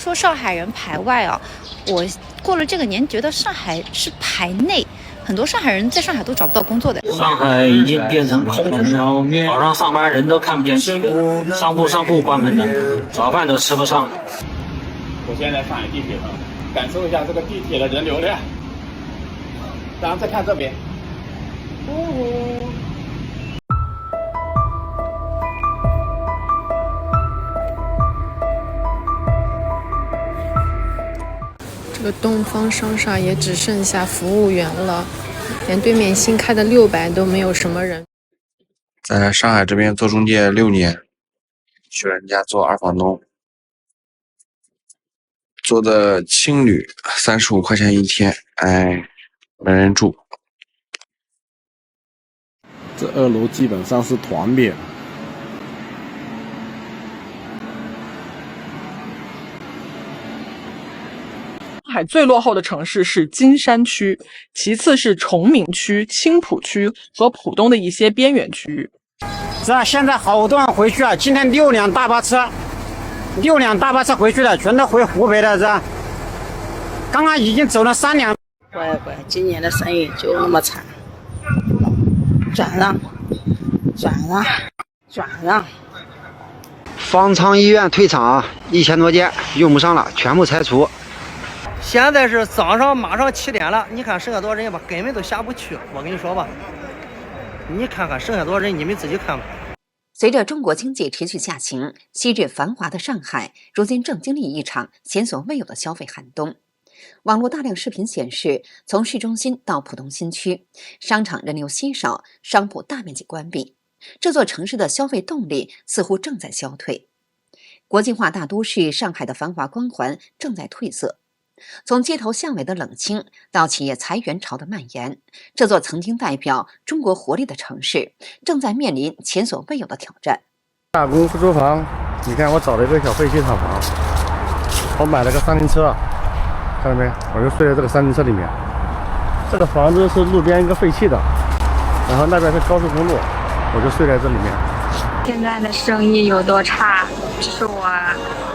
说上海人排外啊，我过了这个年，觉得上海是排内。很多上海人在上海都找不到工作的。上海已经变成空城了，早上上班人都看不见西路，商铺关门了，早饭都吃不上。我现在在上海地铁上，感受一下这个地铁的人流量。然后再看这边，这个东方商厦也只剩下服务员了，连对面新开的600都没有什么人。在上海这边做中介6年，去人家做二房东，做的青旅，35块钱一天，哎，没人住。这2楼基本上是团别。上海最落后的城市是金山区，其次是崇明区、青浦区和浦东的一些边缘区域。现在好多人回去啊，今天6辆大巴车回去了，全都回湖北的刚刚已经走了3辆。乖，今年的生意就那么惨，转让。方舱医院退场，1000多间用不上了，全部拆除。现在是早上马上7点了，你看剩下多少人吧，根本都下不去。我跟你说吧，你看看剩下多少人，你们自己看吧。随着中国经济持续下行，昔日繁华的上海，如今正经历一场前所未有的消费寒冬。网络大量视频显示，从市中心到浦东新区，商场人流稀少，商铺大面积关闭，这座城市的消费动力似乎正在消退。国际化大都市上海的繁华光环正在褪色。从街头巷尾的冷清到企业裁员潮的蔓延，这座曾经代表中国活力的城市正在面临前所未有的挑战。打工不租房，你看我找了一个小废弃厂房，我买了个3轮车，看到没？我就睡在这个3轮车里面。这个房子是路边一个废弃的，然后那边是高速公路，我就睡在这里面。现在的生意有多差？是我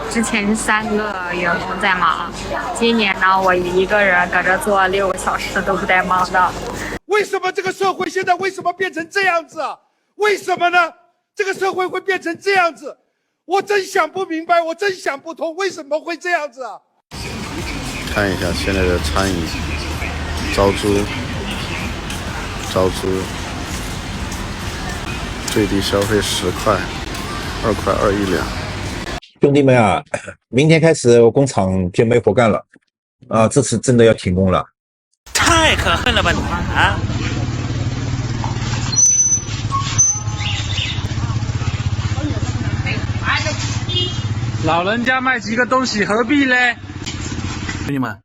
之前是3个员工在忙，今年呢，我一个人搁这做6个小时都不带忙的。为什么这个社会现在为什么变成这样子啊？为什么呢？这个社会会变成这样子，我真想不明白，我真想不通，为什么会这样子啊？看一下现在的餐饮招租，最低消费10块，2块2一两。兄弟们啊，明天开始我工厂就没活干了啊！这次真的要停工了，太可恨了吧你啊！老人家卖几个东西何必呢？兄弟们，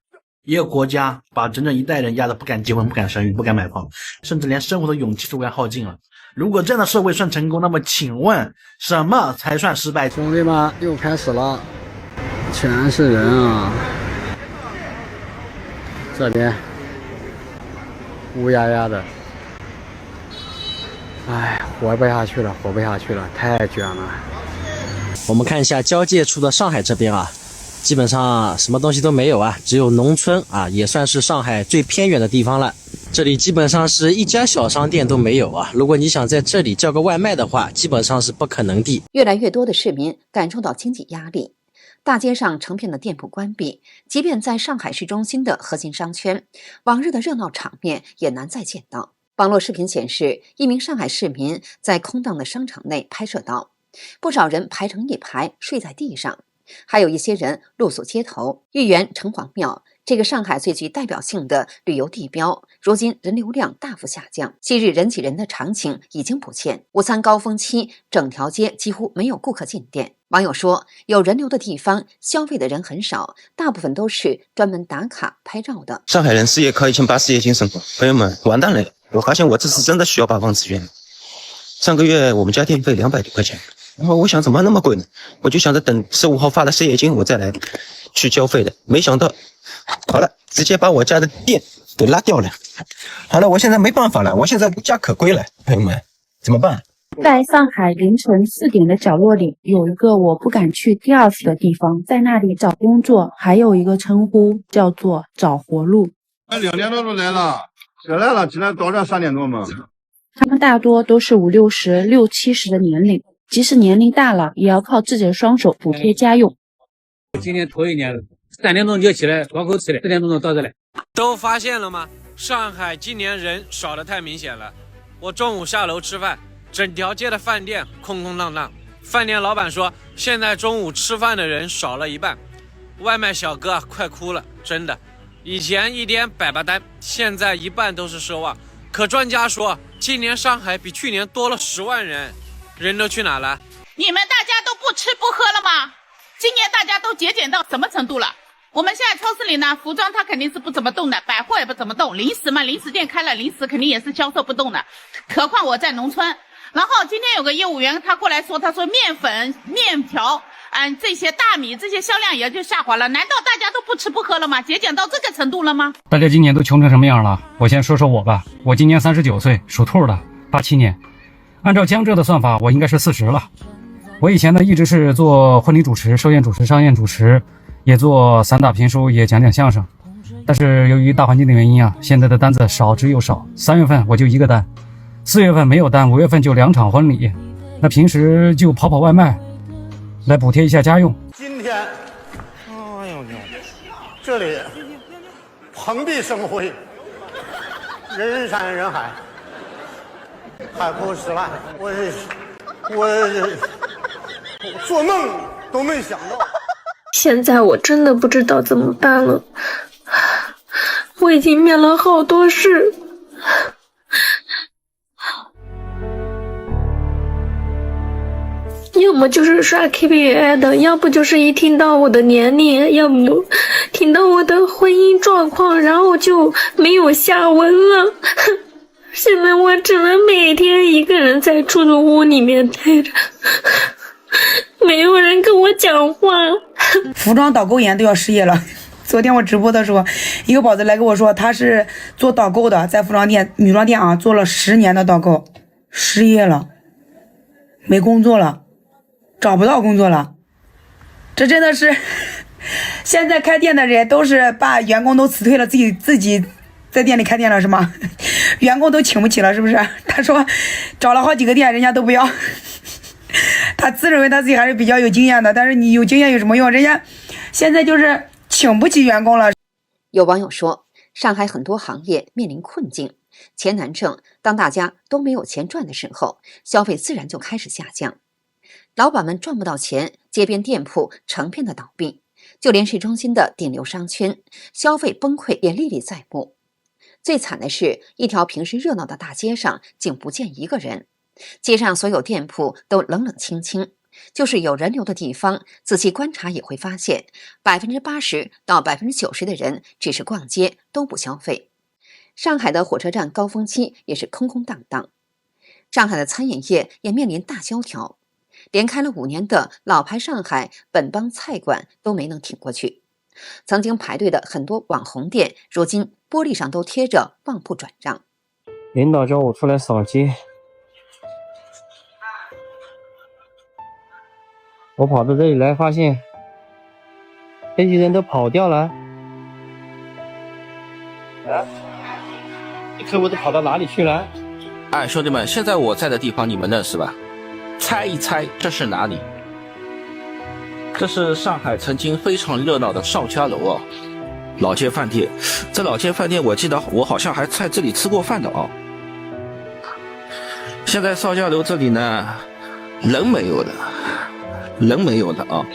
一个国家把整整一代人压得不敢结婚、不敢生育、不敢买房，甚至连生活的勇气都快耗尽了。如果这样的社会算成功，那么请问什么才算失败？兄弟们，又开始了，全是人啊！这边乌压压的，哎，活不下去了，太卷了。我们看一下交界处的上海这边啊，基本上什么东西都没有啊，只有农村啊，也算是上海最偏远的地方了。这里基本上是一家小商店都没有啊！如果你想在这里叫个外卖的话，基本上是不可能的。越来越多的市民感受到经济压力，大街上成片的店铺关闭，即便在上海市中心的核心商圈，往日的热闹场面也难再见到。网络视频显示，一名上海市民在空荡的商场内拍摄到，不少人排成一排睡在地上，还有一些人露宿街头。豫园城隍庙这个上海最具代表性的旅游地标，如今人流量大幅下降，昔日人挤人的场景已经不见。午餐高峰期，整条街几乎没有顾客进店。网友说，有人流的地方，消费的人很少，大部分都是专门打卡拍照的。上海人失业靠1080失业金生活，朋友们，完蛋了！我发现我这次真的需要把房子捐了。上个月我们家电费200多块钱，然后我想怎么那么贵呢？我就想着等15号发了失业金，我再来去交费的。没想到，好了，直接把我家的电给拉掉了。好了，我现在没办法了，我现在无家可归了，朋友们，怎么办？在上海凌晨4点的角落里，有一个我不敢去第二次的地方，在那里找工作，还有一个称呼叫做找活路。2点多都来了，谁来了？今天早上3点多嘛。他们大多都是50、60、60、70的年龄，即使年龄大了，也要靠自己的双手补贴家用。今年头一年3点钟就起来往口吃的，4点钟到这来。都发现了吗？上海今年人少得太明显了。我中午下楼吃饭，整条街的饭店空空荡荡。饭店老板说，现在中午吃饭的人少了一半，外卖小哥快哭了，真的。以前一天100单，现在一半都是奢望。可专家说，今年上海比去年多了10万人，人都去哪了？你们大家都不吃不喝了吗？今年大家都节俭到什么程度了？我们现在超市里呢，服装它肯定是不怎么动的，百货也不怎么动，零食嘛，零食店开了，零食肯定也是销售不动的。何况我在农村。然后今天有个业务员他过来说，他说面粉、面条，这些大米这些销量也就下滑了。难道大家都不吃不喝了吗？节俭到这个程度了吗？大家今年都穷成什么样了？我先说说我吧，我今年39岁，属兔的，87年。按照江浙的算法，我应该是40了。我以前呢一直是做婚礼主持、寿宴主持、商宴主持，也做散打评书，也讲讲相声。但是由于大环境的原因啊，现在的单子少之又少。3月份我就1个单，4月份没有单，5月份就2场婚礼。那平时就跑外卖，来补贴一下家用。今天，哎呦，这里蓬荜生辉，人山人海，海枯石烂。我做梦都没想到。现在我真的不知道怎么办了，我已经面了好多事。要么就是刷 KPI 的，要不就是一听到我的年龄，要么听到我的婚姻状况，然后就没有下文了。现在我只能每天一个人在出租屋里面待着，没有人跟我讲话。服装导购员都要失业了。昨天我直播的时候，一个宝子来跟我说，他是做导购的，在服装店、女装店啊做了10年的导购，失业了，没工作了，找不到工作了。这真的是现在开店的人都是把员工都辞退了，自己在店里开店了是吗？员工都请不起了是不是？他说找了好几个店，人家都不要。他自认为他自己还是比较有经验的，但是你有经验有什么用？人家现在就是请不起员工了。有网友说，上海很多行业面临困境，钱难挣，当大家都没有钱赚的时候，消费自然就开始下降。老板们赚不到钱，街边店铺成片的倒闭，就连市中心的顶流商圈，消费崩溃也历历在目。最惨的是，一条平时热闹的大街上竟不见一个人，街上所有店铺都冷冷清清。就是有人流的地方，仔细观察也会发现，80%到90%的人只是逛街，都不消费。上海的火车站高峰期也是空空荡荡，上海的餐饮业也面临大萧条，连开了5年的老牌上海本帮菜馆都没能挺过去。曾经排队的很多网红店，如今玻璃上都贴着旺铺转让。领导叫我出来扫街，我跑到这里来，发现这些人都跑掉了。这客户都跑到哪里去了？哎，兄弟们，现在我在的地方你们认识吧？猜一猜这是哪里？这是上海曾经非常热闹的邵家楼哦，老街饭店。这老街饭店我记得我好像还在这里吃过饭的哦。现在邵家楼这里呢，人没有了，人没有了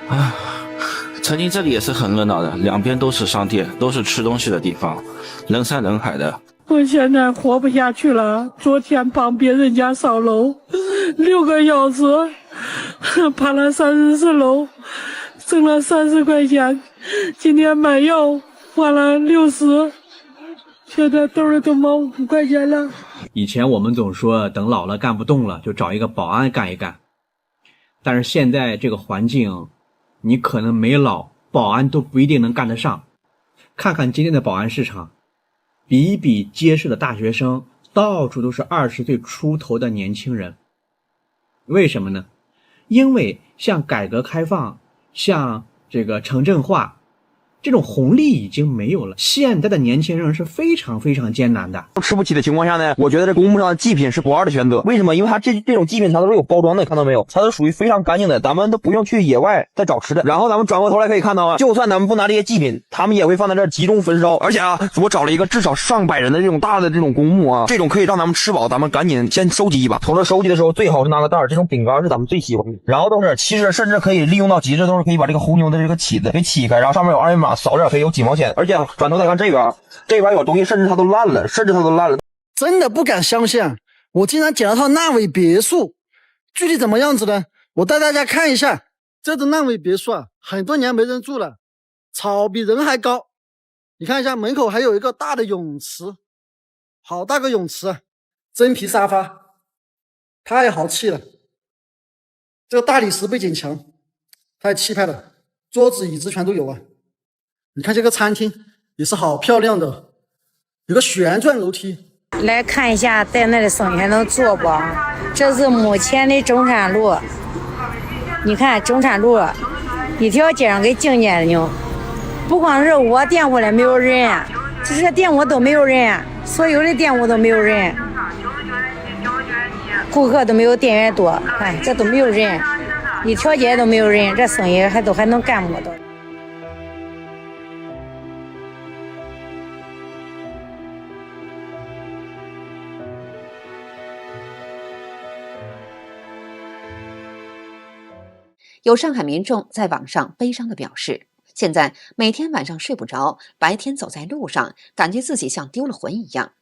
啊！曾经这里也是很热闹的，两边都是商店，都是吃东西的地方，人山人海的。我现在活不下去了，昨天帮别人家扫楼6个小时，爬了34楼，挣了30块钱。今天买药花了60，现在兜里都没5块钱了。以前我们总说等老了干不动了就找一个保安干一干，但是现在这个环境，你可能没老，保安都不一定能干得上。看看今天的保安市场，比一比街市的大学生到处都是20岁出头的年轻人。为什么呢？因为像改革开放，像这个城镇化，这种红利已经没有了，现在的年轻人是非常非常艰难的。吃不起的情况下呢，我觉得这公布上的祭品是不二的选择。为什么？因为它这种祭品它都是有包装的，看到没有？它是属于非常干净的，咱们都不用去野外再找吃的。然后咱们转过头来可以看到啊，就算咱们不拿这些祭品，他们也会放在这儿集中焚烧。而且啊，我找了一个至少上百人的这种大的这种公墓啊，这种可以让咱们吃饱，咱们赶紧先收集一把。从这收集的时候，最好是拿个袋儿，这种饼干是咱们最喜欢的。然后都是，其实甚至可以利用到极致，都是可以把这个红牛的这个起子给起开，然后上面有二维码，扫着可以有几毛钱。而且转头再看这边，这边有东西，甚至它都烂了，真的不敢相信，我竟然捡了套烂尾别墅。具体怎么样子呢？我带大家看一下。这栋烂尾别墅啊，很多年没人住了，草比人还高。你看一下门口还有一个大的泳池，好大个泳池啊！真皮沙发，太豪气了。这个大理石背景墙，太气派了，桌子椅子全都有啊。你看这个餐厅也是好漂亮的，有个旋转楼梯。来看一下在那里生意还能做不？这是目前的中山路，你看中山路一条街上给静街呢，不光是我店屋里没有人，这些店屋都没有人，所有的店屋都没有人，顾客都没有店员多，哎，这都没有人，一条街都没有人，这生意还能干不到。有上海民众在网上悲伤地表示，现在每天晚上睡不着，白天走在路上，感觉自己像丢了魂一样。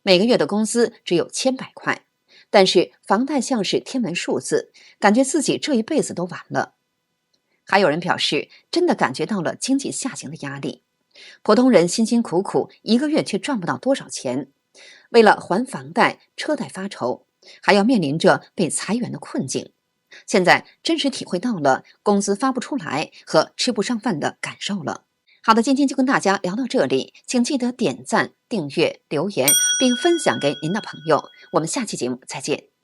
每个月的工资只有100块，但是房贷像是天文数字，感觉自己这一辈子都完了。还有人表示，真的感觉到了经济下行的压力。普通人辛辛苦苦，一个月却赚不到多少钱，为了还房贷、车贷发愁，还要面临着被裁员的困境。现在真实体会到了工资发不出来和吃不上饭的感受了。好的，今天就跟大家聊到这里，请记得点赞、订阅、留言，并分享给您的朋友。我们下期节目再见。